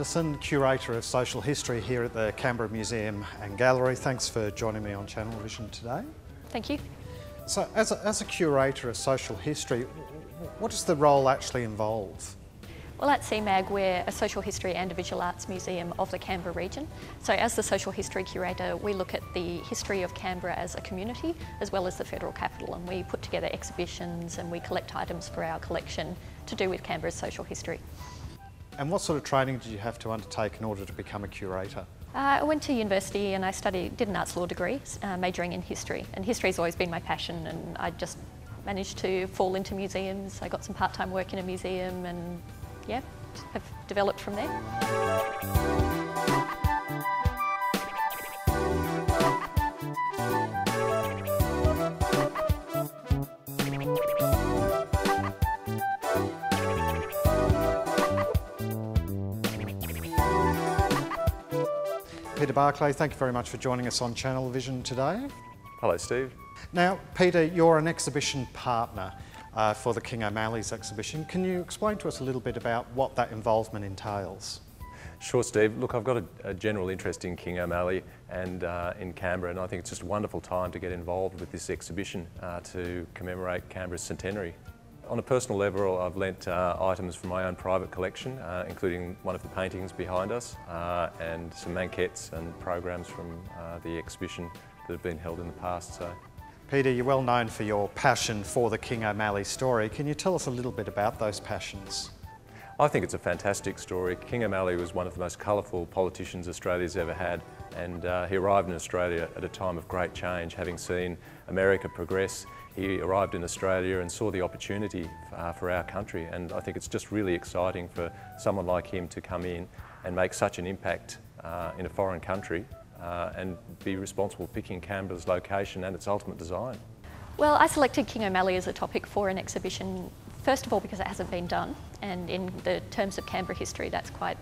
Henderson, curator of social history here at the Canberra Museum and Gallery. Thanks for joining me on Channel Vision today. Thank you. So, as a curator of social history, what does the role actually involve? Well, at CMAG, we're a social history and a visual arts museum of the Canberra region. So as the social history curator, we look at the history of Canberra as a community, as well as the federal capital, and we put together exhibitions and we collect items for our collection to do with Canberra's social history. And what sort of training did you have to undertake in order to become a curator? I went to university and I did an arts law degree, majoring in history. And history's always been my passion, and I just managed to fall into museums. I got some part-time work in a museum and yeah, have developed from there. Peter Barclay, thank you very much for joining us on Channel Vision today. Hello, Steve. Now, Peter, you're an exhibition partner for the King O'Malley's exhibition. Can you explain to us a little bit about what that involvement entails? Sure, Steve. Look, I've got a general interest in King O'Malley and in Canberra, and I think it's just a wonderful time to get involved with this exhibition to commemorate Canberra's centenary. On a personal level, I've lent items from my own private collection, including one of the paintings behind us, and some maquettes and programs from the exhibition that have been held in the past. So, Peter, you're well known for your passion for the King O'Malley story. Can you tell us a little bit about those passions? I think it's a fantastic story. King O'Malley was one of the most colourful politicians Australia's ever had, and he arrived in Australia at a time of great change. Having seen America progress, he arrived in Australia and saw the opportunity for our country, and I think it's just really exciting for someone like him to come in and make such an impact in a foreign country and be responsible for picking Canberra's location and its ultimate design. Well, I selected King O'Malley as a topic for an exhibition, first of all because it hasn't been done, and in the terms of Canberra history that's quite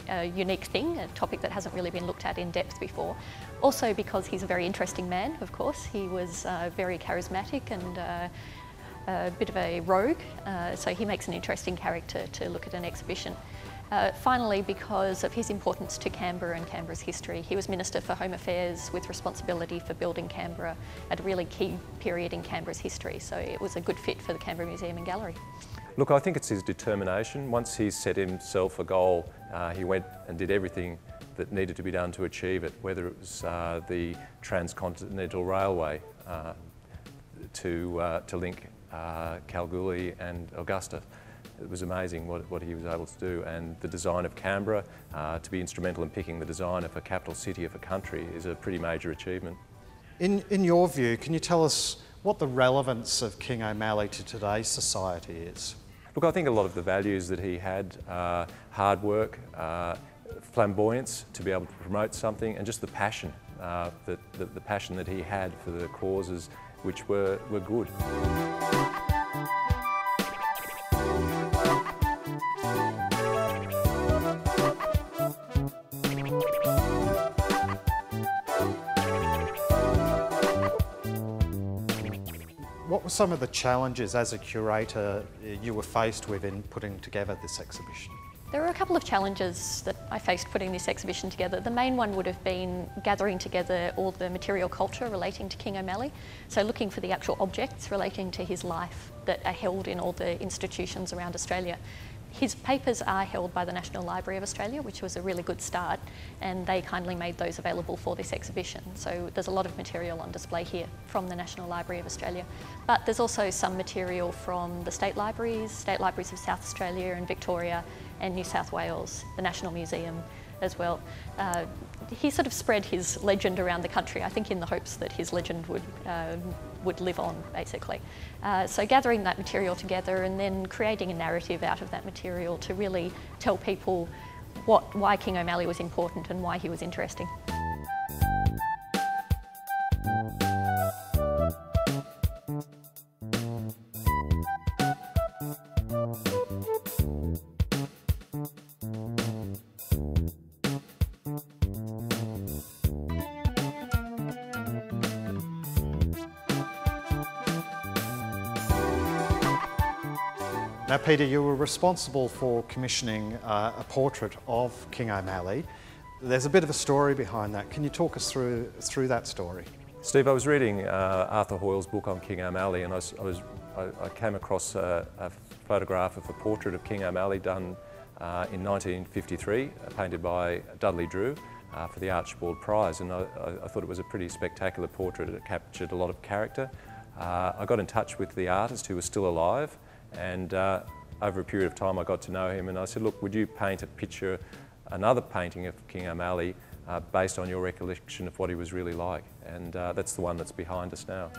a unique thing, a topic that hasn't really been looked at in depth before. Also because he's a very interesting man, of course. He was very charismatic and a bit of a rogue, so he makes an interesting character to look at an exhibition. Finally, because of his importance to Canberra and Canberra's history. He was Minister for Home Affairs with responsibility for building Canberra at a really key period in Canberra's history, so it was a good fit for the Canberra Museum and Gallery. Look, I think it's his determination. Once he's set himself a goal, he went and did everything that needed to be done to achieve it, whether it was the Transcontinental Railway to link Kalgoorlie and Augusta. It was amazing what he was able to do, and the design of Canberra, to be instrumental in picking the design of a capital city of a country, is a pretty major achievement. In your view, can you tell us what the relevance of King O'Malley to today's society is? Look, I think a lot of the values that he had, hard work, flamboyance to be able to promote something, and just the passion, the passion that he had for the causes which were good. What were some of the challenges as a curator you were faced with in putting together this exhibition? There were a couple of challenges that I faced putting this exhibition together. The main one would have been gathering together all the material culture relating to King O'Malley, so looking for the actual objects relating to his life that are held in all the institutions around Australia. His papers are held by the National Library of Australia, which was a really good start, and they kindly made those available for this exhibition. So there's a lot of material on display here from the National Library of Australia. But there's also some material from the state libraries of South Australia and Victoria and New South Wales, the National Museum as well. He sort of spread his legend around the country, I think in the hopes that his legend would live on, basically. So gathering that material together and then creating a narrative out of that material to really tell people why King O'Malley was important and why he was interesting. Now, Peter, you were responsible for commissioning a portrait of King O'Malley. There's a bit of a story behind that. Can you talk us through that story? Steve, I was reading Arthur Hoyle's book on King O'Malley, and I came across a photograph of a portrait of King O'Malley done in 1953, painted by Dudley Drew for the Archibald Prize, and I thought it was a pretty spectacular portrait. It captured a lot of character. I got in touch with the artist, who was still alive, and over a period of time I got to know him, and I said, look, would you paint another painting of King O'Malley based on your recollection of what he was really like? And that's the one that's behind us now.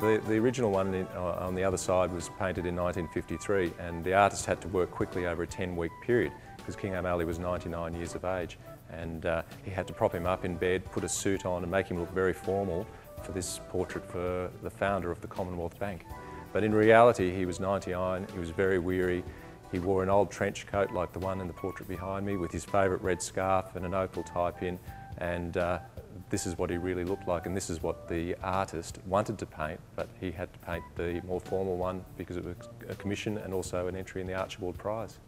The original one on the other side was painted in 1953, and the artist had to work quickly over a 10-week period because King O'Malley was 99 years of age, and he had to prop him up in bed, put a suit on and make him look very formal for this portrait for the founder of the Commonwealth Bank. But in reality he was 99, he was very weary, he wore an old trench coat like the one in the portrait behind me with his favourite red scarf and an opal tie pin, and this is what he really looked like, and this is what the artist wanted to paint, but he had to paint the more formal one because it was a commission and also an entry in the Archibald Prize.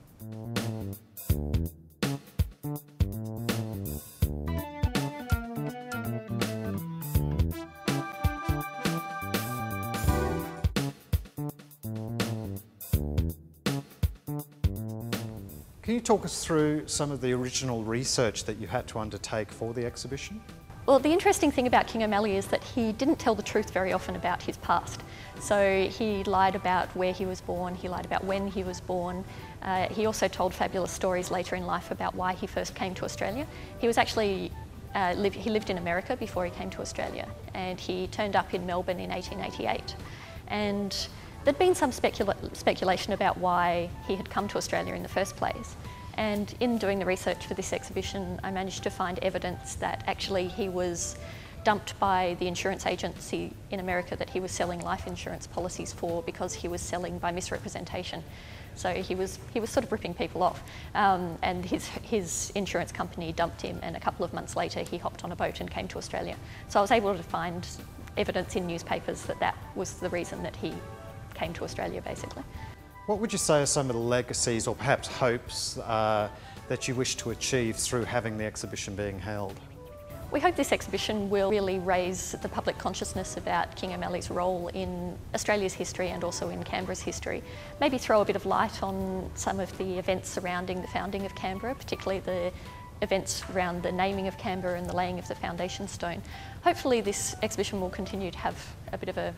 Can you talk us through some of the original research that you had to undertake for the exhibition? Well, the interesting thing about King O'Malley is that he didn't tell the truth very often about his past. So he lied about where he was born, he lied about when he was born. He also told fabulous stories later in life about why he first came to Australia. He was actually he lived in America before he came to Australia, and he turned up in Melbourne in 1888. And there'd been some speculation about why he had come to Australia in the first place. And in doing the research for this exhibition, I managed to find evidence that actually he was dumped by the insurance agency in America that he was selling life insurance policies for because he was selling by misrepresentation. So he was sort of ripping people off, and his insurance company dumped him, and a couple of months later he hopped on a boat and came to Australia. So I was able to find evidence in newspapers that that was the reason that he came to Australia, basically. What would you say are some of the legacies or perhaps hopes that you wish to achieve through having the exhibition being held? We hope this exhibition will really raise the public consciousness about King O'Malley's role in Australia's history and also in Canberra's history. Maybe throw a bit of light on some of the events surrounding the founding of Canberra, particularly the events around the naming of Canberra and the laying of the foundation stone. Hopefully this exhibition will continue to have a bit of a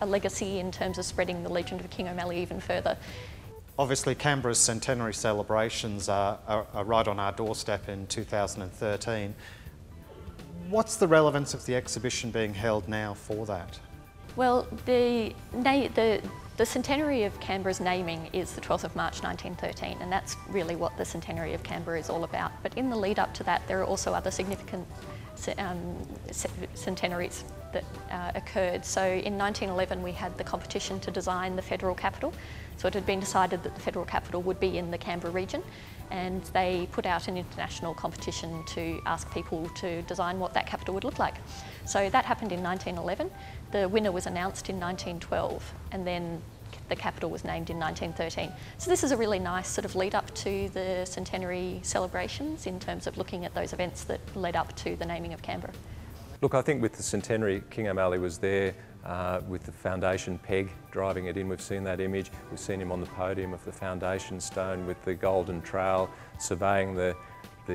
legacy in terms of spreading the legend of King O'Malley even further. Obviously Canberra's centenary celebrations are right on our doorstep in 2013. What's the relevance of the exhibition being held now for that? Well, the centenary of Canberra's naming is the 12th of March 1913, and that's really what the centenary of Canberra is all about. But in the lead up to that, there are also other significant centenaries that occurred. So in 1911 we had the competition to design the federal capital. So it had been decided that the federal capital would be in the Canberra region, and they put out an international competition to ask people to design what that capital would look like. So that happened in 1911. The winner was announced in 1912, and then the capital was named in 1913. So this is a really nice sort of lead up to the centenary celebrations in terms of looking at those events that led up to the naming of Canberra. Look, I think with the centenary, King O'Malley was there with the foundation peg driving it in. We've seen that image. We've seen him on the podium of the foundation stone with the golden trail, surveying the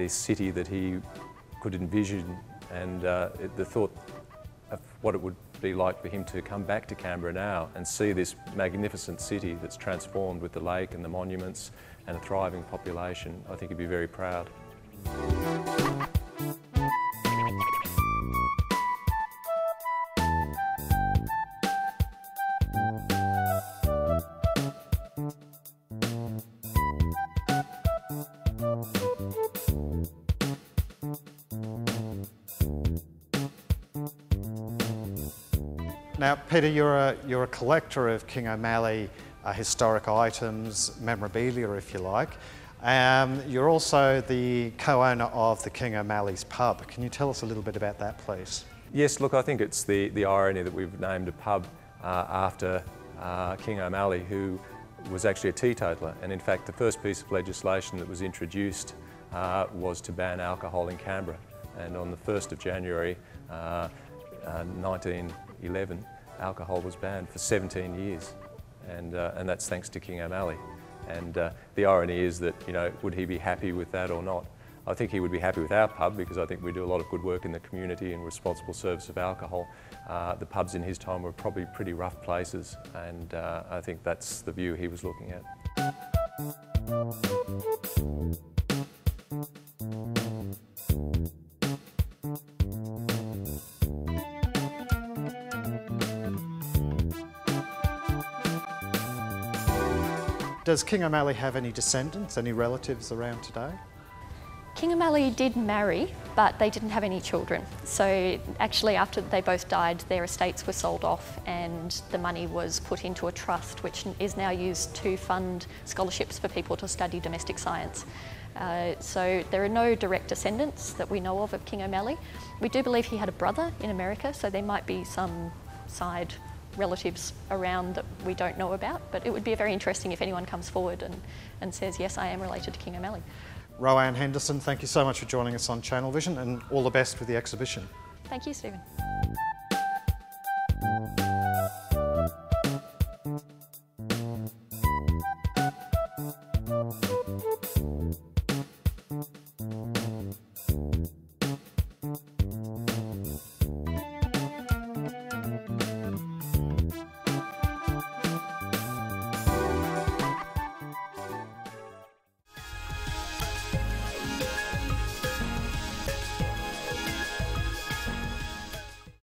city that he could envision, and the thought of what it would be like for him to come back to Canberra now and see this magnificent city that's transformed with the lake and the monuments and a thriving population. I think he'd be very proud. Now, Peter, you're a collector of King O'Malley historic items, memorabilia, if you like. You're also the co-owner of the King O'Malley's pub. Can you tell us a little bit about that, please? Yes, look, I think it's the irony that we've named a pub after King O'Malley, who was actually a teetotaler. And in fact, the first piece of legislation that was introduced was to ban alcohol in Canberra. And on the 1st of January 1911, alcohol was banned for 17 years. And that's thanks to King O'Malley. And the irony is that, you know, would he be happy with that or not? I think he would be happy with our pub, because I think we do a lot of good work in the community in responsible service of alcohol. The pubs in his time were probably pretty rough places, and I think that's the view he was looking at. Does King O'Malley have any descendants, any relatives around today? King O'Malley did marry, but they didn't have any children. So actually, after they both died, their estates were sold off and the money was put into a trust, which is now used to fund scholarships for people to study domestic science. So there are no direct descendants that we know of King O'Malley. We do believe he had a brother in America, so there might be some side relatives around that we don't know about, but it would be very interesting if anyone comes forward and says, yes, I am related to King O'Malley. Rowan Henderson, thank you so much for joining us on Channel Vision, and all the best with the exhibition. Thank you, Stephen.